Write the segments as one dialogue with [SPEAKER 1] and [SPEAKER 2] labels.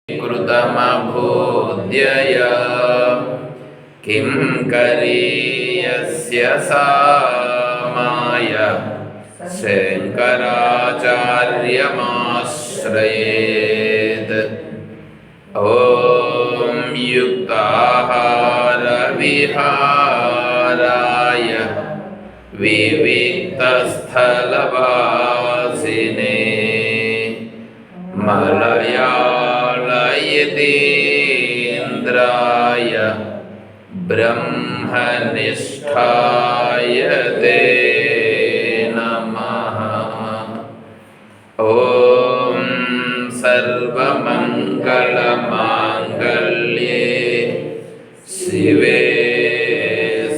[SPEAKER 1] कृतमभूद्यय किं करीयस्य सा माय शङ्कराचार्यमाश्रयेत्। ॐ युक्ताहारविहाराय विविक्तस्थलवासिने मलयालयतीन्द्राय ब्रह्मनिष्ठाय ते नमः। ॐ सर्वमङ्गलमाङ्गल्ये शिवे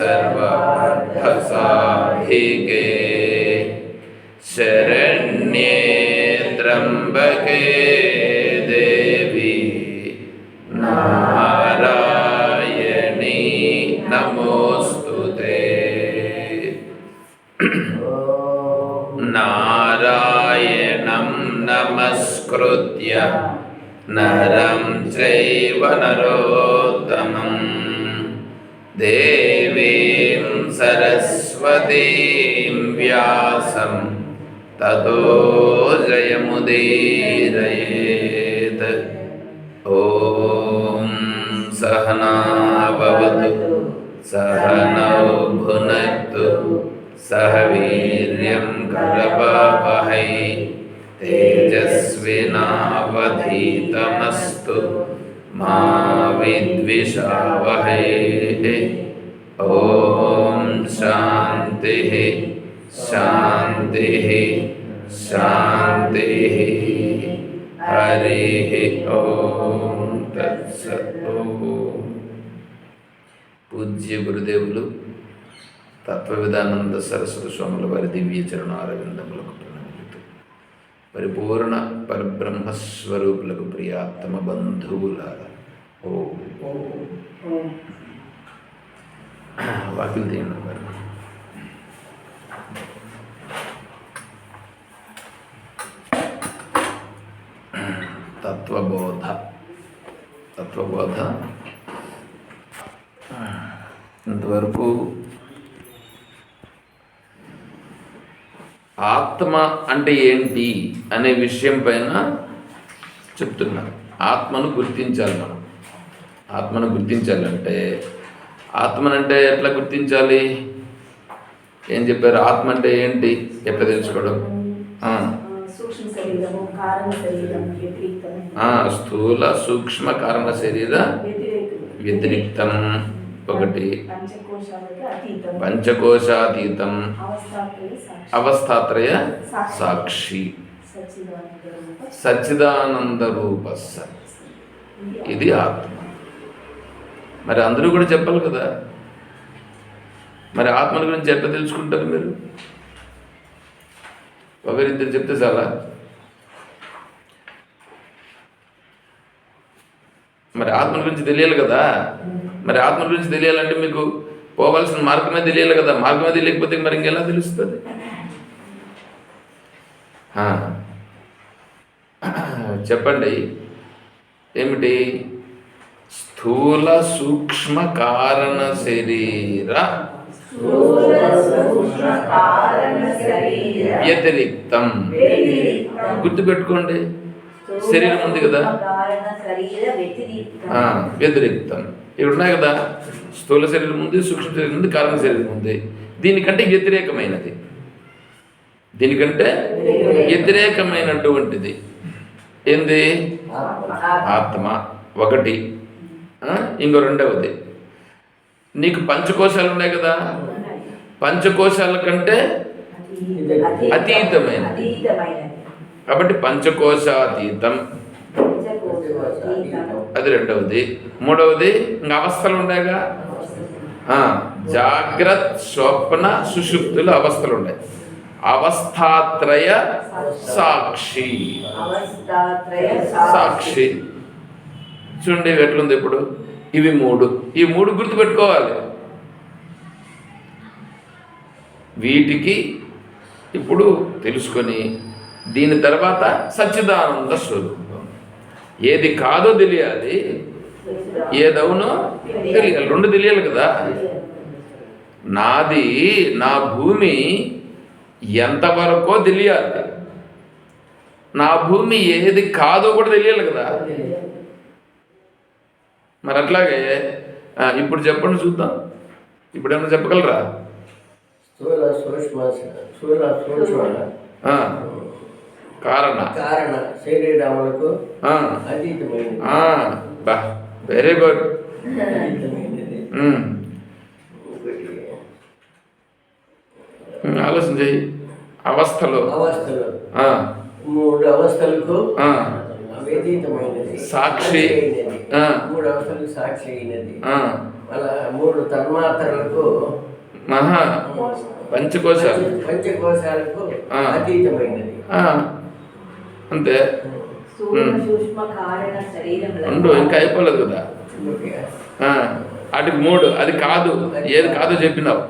[SPEAKER 1] सर्वार्थसाधिके शरण्ये त्र्यम्बके देवी नारायणी नमोस्तुते। नारायणं नमस्कृत्य नरं चैव नरोत्तमं देवीं सरस्वतीं व्यासं ततो जयमुदीरयेत्। ॐ सहना भवतु सहनौ भुनक्तु सह वीर्यं करवावहै तेजस्विनावधीतमस्तु मा विद्विषावहै। ॐ शान्तिः शान्तिः शान्तिः। हरिः ॐ तत्सत्। పూజ్య గురుదేవులు తత్వవిధానంద సరస్వతి స్వాముల వారి దివ్య చరణారవిందములకు ప్రణమిల్లుతూ పరిపూర్ణ పరబ్రహ్మస్వరూపులకు ప్రియాత్తమ బంధువులారా వాకిలు తీయండి వారు. తత్వబోధ ఇంతవరకు ఆత్మ అంటే ఏంటి అనే విషయం పైన చెప్తున్నారు. ఆత్మను గుర్తించాలి. మనం ఆత్మను గుర్తించాలంటే ఆత్మనంటే ఎట్లా గుర్తించాలి? ఏం చెప్పారు? ఆత్మ అంటే ఏంటి, ఎట్లా తెలుసుకోవడం? స్థూల సూక్ష్మ కారణ శరీర వ్యతిరిక్తం ఒకటి, పంచకోశాతీతం, అవస్థాత్రయ సాక్షి, సచ్చిదానంద రూప సత్. ఇది ఆత్మ. మరి అందరూ కూడా చెప్పాలి కదా. మరి ఆత్మల గురించి ఎట్లా తెలుసుకుంటారు మీరు? ఒకరిద్దరు చెప్తే చాలా? మరి ఆత్మల గురించి తెలియాలి కదా. మరి ఆత్మల గురించి తెలియాలంటే మీకు పోవాల్సిన మార్గమే తెలియాలి కదా. మార్గమే తెలియకపోతే మరి ఇంకెలా తెలుస్తుంది? చెప్పండి ఏమిటి? స్థూల సూక్ష్మ కారణ శరీర వ్యతిరిక్తం. గుర్తుపెట్టుకోండి, శరీరం ఉంది కదా, వ్యతిరిక్తం. ఇవి ఉన్నాయి కదా, స్థూల శరీరం ఉంది, సూక్ష్మ శరీరం ఉంది, కారణ శరీరం ఉంది. దీనికంటే వ్యతిరేకమైనది, దీనికంటే వ్యతిరేకమైనటువంటిది ఏంది? ఆత్మ ఒకటి. ఇంకో రెండవది, నీకు పంచకోశాలు ఉన్నాయి కదా, పంచకోశాల కంటే అతీతమైనది. కాబట్టి పంచకోశాతీతం అది రెండవది. మూడవది ఇంకా అవస్థలు ఉన్నాయిగా, జాగ్రత్త స్వప్న సుషుప్తుల అవస్థలు ఉన్నాయి. అవస్థాత్రయ సాక్షి. సాక్షి చూడండి ఎట్లుంది ఇప్పుడు. ఇవి మూడు, ఈ మూడు గుర్తుపెట్టుకోవాలి. వీటికి ఇప్పుడు తెలుసుకొని దీని తర్వాత సచ్చిదానంద స్వరూపం. ఏది కాదో తెలియాలి, ఏదవునో తెలియాలి. రెండు తెలియాలి కదా. నాది, నా భూమి ఎంతవరకో తెలియాలి, నా భూమి ఏది కాదో కూడా తెలియాలి కదా. మరి అట్లాగే ఇప్పుడు చెప్పండి చూద్దాం. ఇప్పుడు ఏమన్నా చెప్పగలరా? కారణ
[SPEAKER 2] శరీరములకు
[SPEAKER 1] వెరీ గుడ్. ఆలోచన చెయ్యి. అవస్థలు
[SPEAKER 2] మూడు అవస్థలకు
[SPEAKER 1] సాక్షి,
[SPEAKER 2] మూడు అవస్థలకు సాక్షి అయినది. అలా మూడు తన్మాత్రలకు
[SPEAKER 1] పంచకోశాలకు
[SPEAKER 2] అతీతమైనది.
[SPEAKER 1] అంతే. ఇంకా అయిపోలేదు కదా. వాటికి మూడు. అది కాదు, ఏది కాదో చెప్పినావు.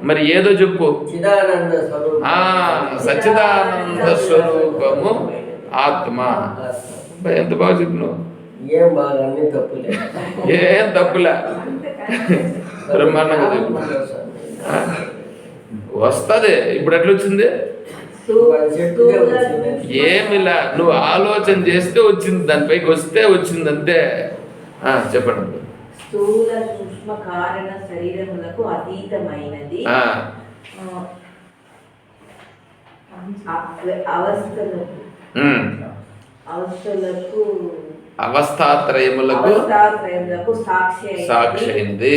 [SPEAKER 1] మరి ఏదో చెప్పు. సచ్చిదానంద స్వరూపము ఆత్మ. ఎంత బాగా చెప్పినావు. ఏం తప్పులే, బ్రహ్మాండంగా చెప్పు. వస్తుంది. ఇప్పుడు ఎట్లా వచ్చింది? ఏమిలా, నువ్వు ఆలోచన చేస్తే వచ్చింది, దానిపైకి వస్తే వచ్చింది, అంతే. చెప్పండి.
[SPEAKER 3] స్థూల సూక్ష్మ కారణ శరీరములకు అతీతమైనది.
[SPEAKER 1] అవస్థాత్రయములకు సాక్షి అయినది.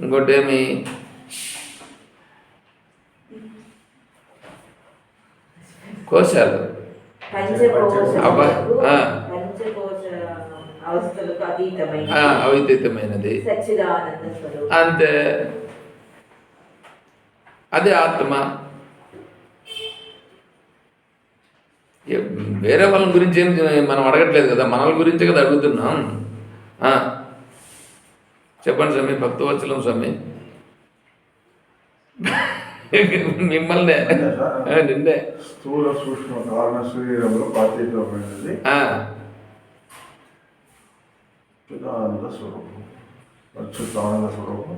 [SPEAKER 1] ఇంకోటేమి? కోశాలు, అవితీతమైనది. అంతే. అదే ఆత్మ. వేరే వాళ్ళ గురించి ఏం మనం అడగట్లేదు కదా, మన వాళ్ళ గురించే కదా అడుగుతున్నాం. చెప్పండి స్వామి. భక్తవత్సలం స్వామి, మిమ్మల్నే. నిన్నే.
[SPEAKER 4] స్థూల సూక్ష్మ కారణ శరీరంలో అతీతమైనది సచ్చిదానంద స్వరూపం. సచ్చిదానంద స్వరూపం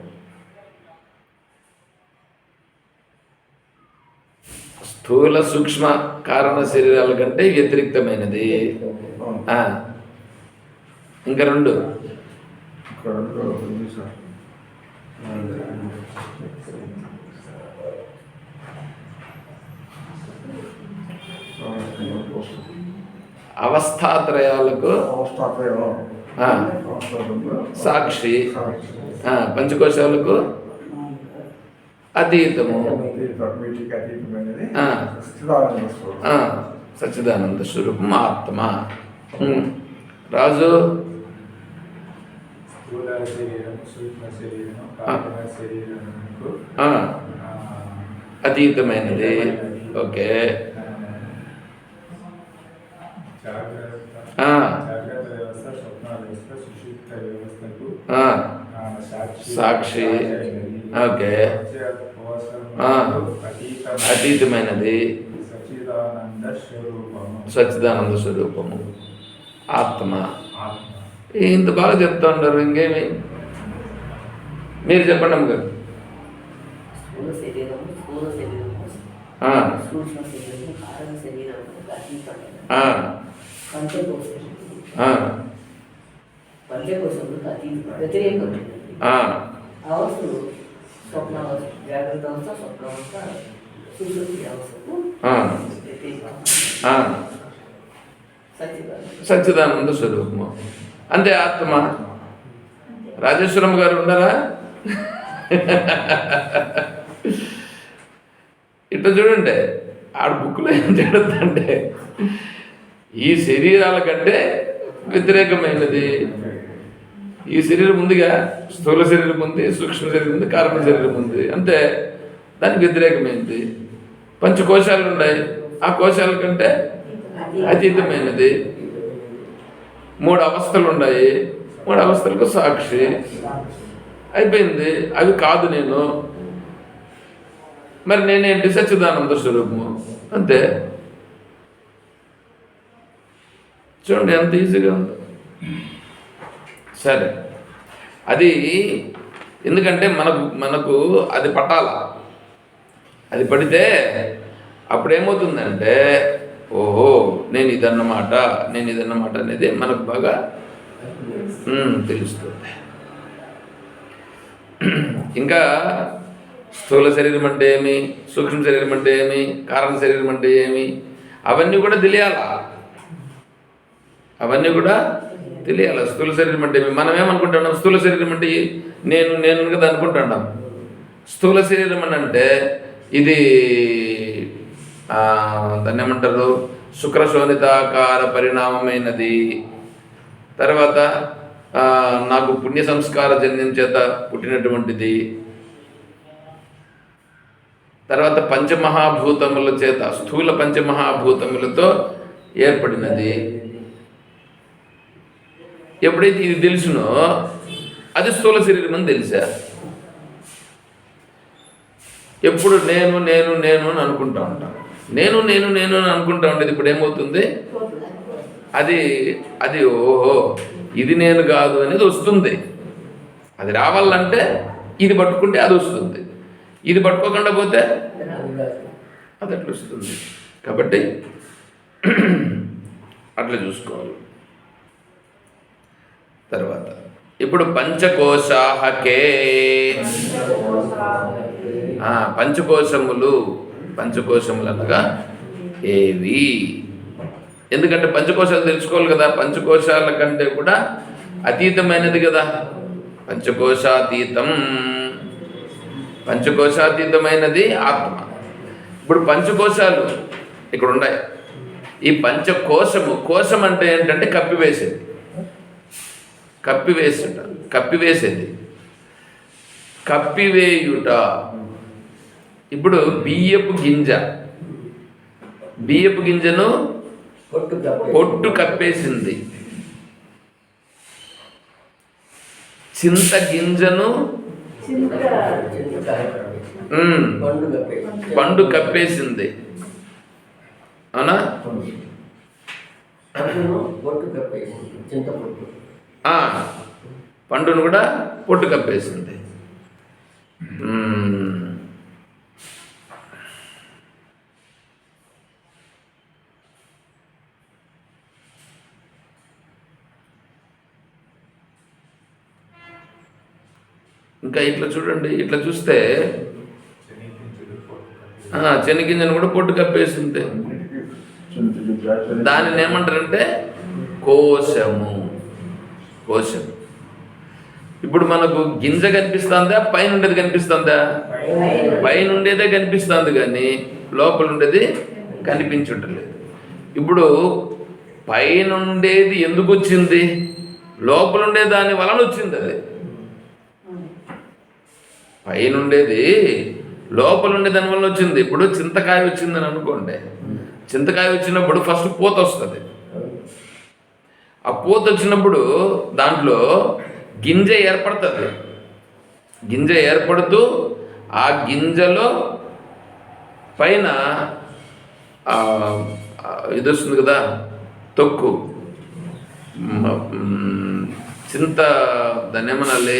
[SPEAKER 1] స్థూల సూక్ష్మ కారణ శరీరాల కంటే వ్యతిరిక్తమైనది. ఇంకా రెండు. అవస్థాత్రయాలకు సాక్షి, పంచకోశాలకు అతీతము, సచ్చిదానంద స్వరూపం ఆత్మ. రాజు అతీతమైనది. ఓకే. సాక్షి. ఓకే. అతీతమైనది. సచ్చిదానంద స్వరూపము ఆత్మ. ఇంత బాగా చెప్తా ఉంటారు. ఇంకేమి మీరు చెప్పండి అమ్మ గారు. సచ్చిదానంద స్వరూపము అంతే ఆత్మ. రాజేశ్వరం గారు ఉన్నారా? ఇట్లా చూడండి, ఆడ బుక్లో ఏం జరుగుతుందంటే ఈ శరీరాల కంటే వ్యతిరేకమైనది. ఈ శరీరం ఉందిగా, స్థూల శరీరం ఉంది, సూక్ష్మ శరీరం ఉంది, కారణ శరీరం ఉంది, అంతే. దానికి వ్యతిరేకమైనది. పంచకోశాలు ఉన్నాయి, ఆ కోశాల కంటే అతీతమైనది. మూడు అవస్థలు ఉన్నాయి, మూడు అవస్థలకు సాక్షి. అయిపోయింది. అవి కాదు నేను, మరి నేనేంటి? సచ్చిదానంద స్వరూపము, అంతే. చూడండి ఎంత ఈజీగా ఉందో. సరే, అది ఎందుకంటే మనకు అది పట్టాల. అది పడితే అప్పుడేమవుతుందంటే ఓహో నేను ఇదన్నమాట అనేది మనకు బాగా తెలుస్తుంది. ఇంకా స్థూల శరీరం అంటే ఏమి, సూక్ష్మ శరీరం అంటే ఏమి, కారణ శరీరం అంటే ఏమి, అవన్నీ కూడా తెలియాలా. స్థూల శరీరం అంటే ఏమి. మనం ఏమనుకుంటున్నాం? స్థూల శరీరం అంటే నేను కదా అనుకుంటున్నాం. స్థూల శరీరం అని అంటే ఇది దాన్ని ఏమంటారు? శుక్రశోణితాకార పరిణామమైనది. తర్వాత నాకు పుణ్య సంస్కార జన్యం చేత పుట్టినటువంటిది. తర్వాత పంచమహాభూతముల చేత, స్థూల పంచమహాభూతములతో ఏర్పడినది. ఎప్పుడైతే ఇది తెలుసునో అది స్థూల శరీరం అని తెలిసా. ఎప్పుడు నేను అని అనుకుంటా ఉంటాను. నేను అని అనుకుంటా ఉండేది ఇప్పుడు ఏమవుతుంది? అది ఓహో ఇది నేను కాదు అనేది వస్తుంది. అది రావాలంటే ఇది పట్టుకుంటే అది వస్తుంది, ఇది పట్టుకోకుండా పోతే అది అట్లా వస్తుంది. కాబట్టి అట్లా చూసుకోవాలి. తర్వాత ఇప్పుడు పంచకోశాహకే, పంచకోశములు అనగా ఏవి? ఎందుకంటే పంచకోశాలు తెలుసుకోవాలి కదా. పంచకోశాల కంటే కూడా అతీతమైనది కదా పంచకోశాతీతమైనది ఆత్మ. ఇప్పుడు పంచకోశాలు ఇక్కడ ఉన్నాయి. ఈ కోశం అంటే ఏంటంటే కప్పివేసేది, కప్పివేయుట. ఇప్పుడు బియ్యపు గింజను పొట్టు కప్పేసింది, చింత గింజను పండు కప్పేసింది. అవునా? పండును కూడా పొట్టు కప్పేసింది. ఇంకా ఇట్లా చూడండి, ఇట్లా చూస్తే శనగింజను కూడా పొట్టు కప్పేసింది. దానిని ఏమంటారంటే కోశం. ఇప్పుడు మనకు గింజ కనిపిస్తుందా, పైన ఉండేది కనిపిస్తుందా? పైన ఉండేదే కనిపిస్తుంది కానీ లోపల ఉండేది కనిపించట్లేదు. ఇప్పుడు పైన ఉండేది ఎందుకు వచ్చింది? లోపల ఉండే దాని వలన వచ్చింది. అది పైన ఉండేది లోపల ఉండే దాని వల్ల వచ్చింది. ఇప్పుడు చింతకాయ వచ్చిందని అనుకోండి. చింతకాయ వచ్చినప్పుడు ఫస్ట్ పూత వస్తుంది. ఆ పూత వచ్చినప్పుడు దాంట్లో గింజ ఏర్పడుతుంది. గింజ ఏర్పడుతూ ఆ గింజలో పైన ఇది వస్తుంది కదా, తొక్కు, దాన్ని ఏమనాలి,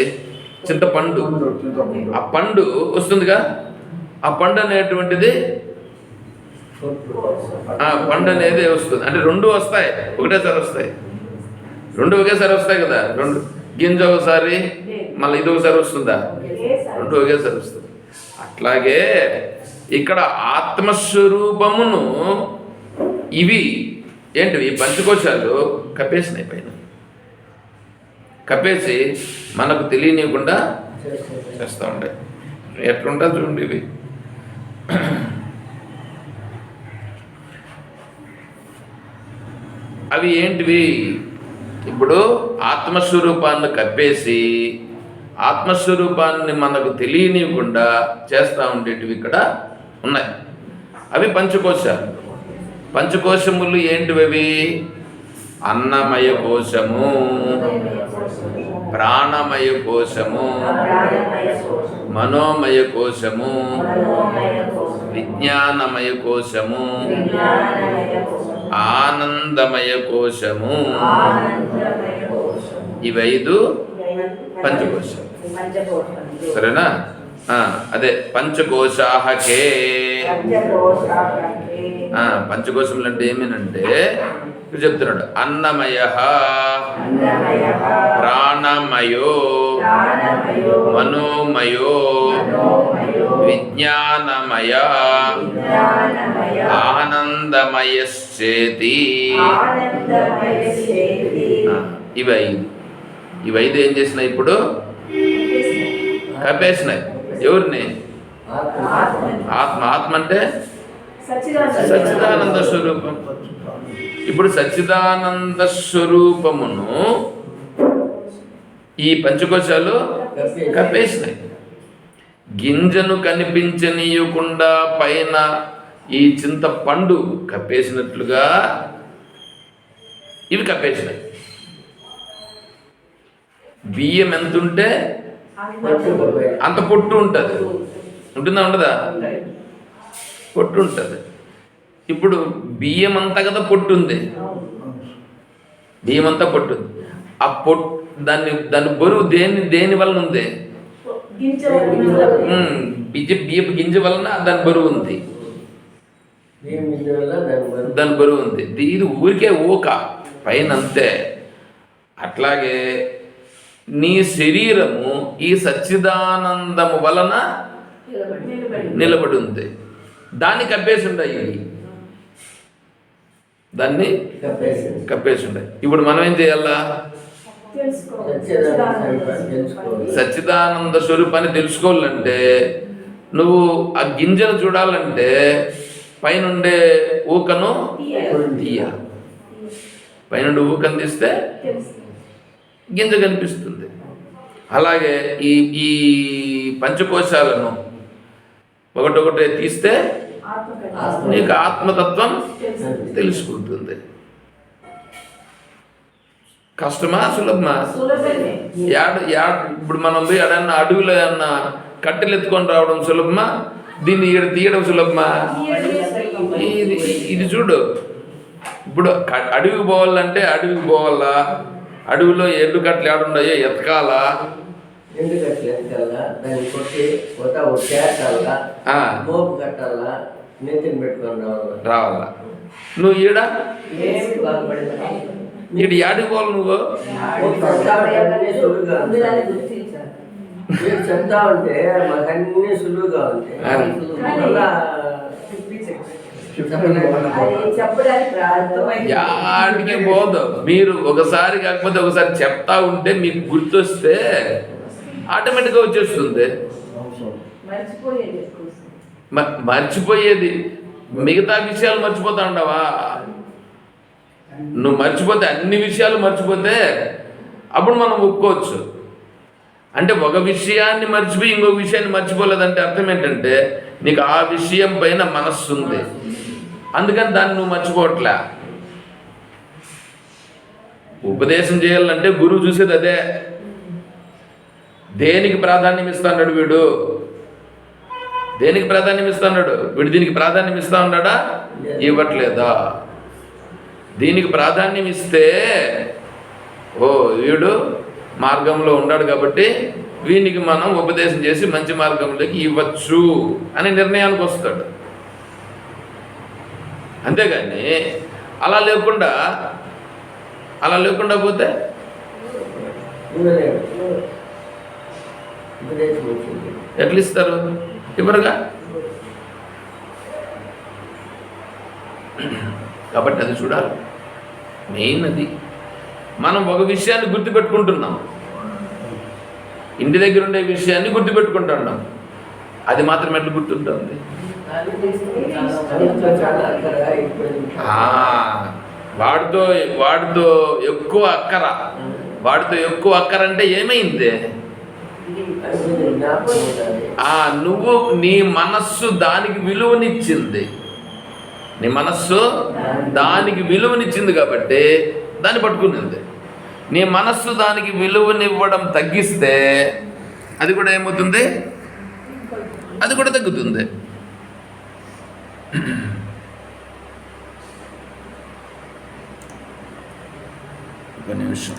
[SPEAKER 1] చింతపండు. ఆ పండు వస్తుందిగా. ఆ పండు అనేటువంటిది పండు అనేది వస్తుంది. అంటే రెండు వస్తాయి, ఒకటేసారి వస్తాయి. రెండు ఒకేసారి వస్తాయి కదా. రెండు గింజ ఒకసారి, మళ్ళీ ఇది ఒకసారి వస్తుందా? రెండు ఒకేసారి వస్తుంది. అట్లాగే ఇక్కడ ఆత్మస్వరూపమును ఇవి ఏంటివి? పంచకోశాలు కప్పేసినాయి. పైన కప్పేసి మనకు తెలియనివ్వకుండా చేస్తూ ఉంటాయి. ఎట్లుంటుంది చూడండి ఇవి. అవి ఏంటివి? ఇప్పుడు ఆత్మస్వరూపాన్ని కప్పేసి ఆత్మస్వరూపాన్ని మనకు తెలియనివ్వకుండా చేస్తూ ఉండేటివి ఇక్కడ ఉన్నాయి. అవి పంచకోశాలు. పంచకోశములు ఏంటివి? అన్నమయ కోశము, ప్రాణమయ కోశము, మనోమయ కోశము, విజ్ఞానమయ కోశము, ఆనందమయ కోశము. ఇవైదు పంచకోశం. సరేనా? అదే పంచకోశాహకే. పంచకోశములు అంటే ఏమేనంటే ఇప్పుడు చెప్తున్నాడు, అన్నమయ, ప్రాణమయో, మనోమయో, విజ్ఞానమయ, ఆనందమయశ్చేతి. ఇవైదు ఏం చేసినాయి? ఇప్పుడు కప్పేసినాయి. ఎవరిని? ఆత్మ అంటే సచ్చిదానంద స్వరూపం. ఇప్పుడు సచ్చిదానంద స్వరూపమును ఈ పంచకోశాలు కప్పేసినాయి. గింజను కనిపించనీయకుండా పైన ఈ చింతపండు కప్పేసినట్లుగా ఇవి కప్పేసినాయి. బియ్యం ఎంత ఉంటే అంత పొట్టు ఉంటుంది. ఉంటుందా? ఉండదా? పొట్టు ఉంటుంది. ఇప్పుడు బియ్యం అంతా కదా పొట్టు ఉంది. బియ్యం అంతా పొట్టు ఉంది. ఆ పొట్టు దాని బరువు దేని వలన ఉంది? బియ్యపు గింజ వలన దాని బరువు ఉంది. దాని బరువు ఉంది. ఇది ఊరికే ఊక పైన అంతే. అట్లాగే నీ శరీరము ఈ సచ్చిదానందము వలన నిలబడి ఉంది. దాన్ని కప్పేసి ఉన్నాయి. దాన్ని కప్పేసి ఉన్నాయి. ఇప్పుడు మనం ఏం చేయాలా? సచ్చిదానంద స్వరూపాన్ని తెలుసుకోవాలంటే నువ్వు ఆ గింజను చూడాలంటే పైనుండే ఊకను తీయాలి. పైనుండి ఊకను తీస్తే గింజ కనిపిస్తుంది. అలాగే ఈ పంచకోశాలను ఒకటొకటే తీస్తే నీకు ఆత్మతత్వం తెలుసుకుంటుంది. కష్టమా? సులభమా? ఇప్పుడు మనం పోయి ఎడన్నా అడవిలో ఏమన్నా కట్టెలు ఎత్తుకొని రావడం సులభమా? దీన్ని ఈడ తీయడం సులభమా? ఇది చూడు. ఇప్పుడు అడవికి పోవాలంటే అడవికి పోవాలా? అడవిలో ఎడ్లు కట్టలు ఏడున్నాయో ఎతకాలా? రావాలా? నువ్వు ఈడ యాడికి పోవాలి? నువ్వు
[SPEAKER 2] చెప్తా ఉంటే మాకు అన్ని సులువుగా ఉంటాయి.
[SPEAKER 1] యాడికి పోదు. మీరు ఒకసారి కాకపోతే ఒకసారి చెప్తా ఉంటే మీకు గుర్తొస్తే ఆటోమేటిక్గా వచ్చేస్తుంది. మర్చిపోయేది మిగతా విషయాలు మర్చిపోతా ఉండవా? నువ్వు మర్చిపోతే అన్ని విషయాలు మర్చిపోతే అప్పుడు మనం ఒప్పుకోవచ్చు. అంటే ఒక విషయాన్ని మర్చిపోయి ఇంకొక విషయాన్ని మర్చిపోలేదంటే అర్థం ఏంటంటే నీకు ఆ విషయం పైన మనస్సు ఉంది, అందుకని దాన్ని నువ్వు మర్చిపోవట్లే. ఉపదేశం చేయాలంటే గురువు చూసేది అదే. దేనికి ప్రాధాన్యం ఇస్తాడు వీడు? దేనికి ప్రాధాన్యం ఇస్తున్నాడు వీడు? దీనికి ప్రాధాన్యం ఇస్తా ఉన్నాడా? ఇవ్వట్లేదా? దీనికి ప్రాధాన్యం ఇస్తే ఓ వీడు మార్గంలో ఉన్నాడు కాబట్టి వీనికి మనం ఉపదేశం చేసి మంచి మార్గంలోకి ఇవ్వచ్చు అనే నిర్ణయానికి వస్తాడు. అంతేగాని అలా లేకుండా పోతే ఎట్లా ఇస్తారు? ఇవ్వరుగా. కాబట్టి అది చూడాలి. మెయిన్ అది. మనం ఒక విషయాన్ని గుర్తుపెట్టుకుంటున్నాం, ఇంటి దగ్గర ఉండే విషయాన్ని గుర్తుపెట్టుకుంటున్నాం, అది మాత్రం ఎట్లా గుర్తుంటుంది? వాడితో ఎక్కువ అక్కర. వాడితో ఎక్కువ అక్కర అంటే ఏమైంది? నువ్వు నీ మనస్సు దానికి విలువనిచ్చింది. నీ మనస్సు దానికి విలువనిచ్చింది కాబట్టి దాన్ని పట్టుకునింది. నీ మనస్సు దానికి విలువనివ్వడం తగ్గిస్తే అది కూడా ఏమవుతుంది? అది కూడా తగ్గుతుంది. ఒక నిమిషం.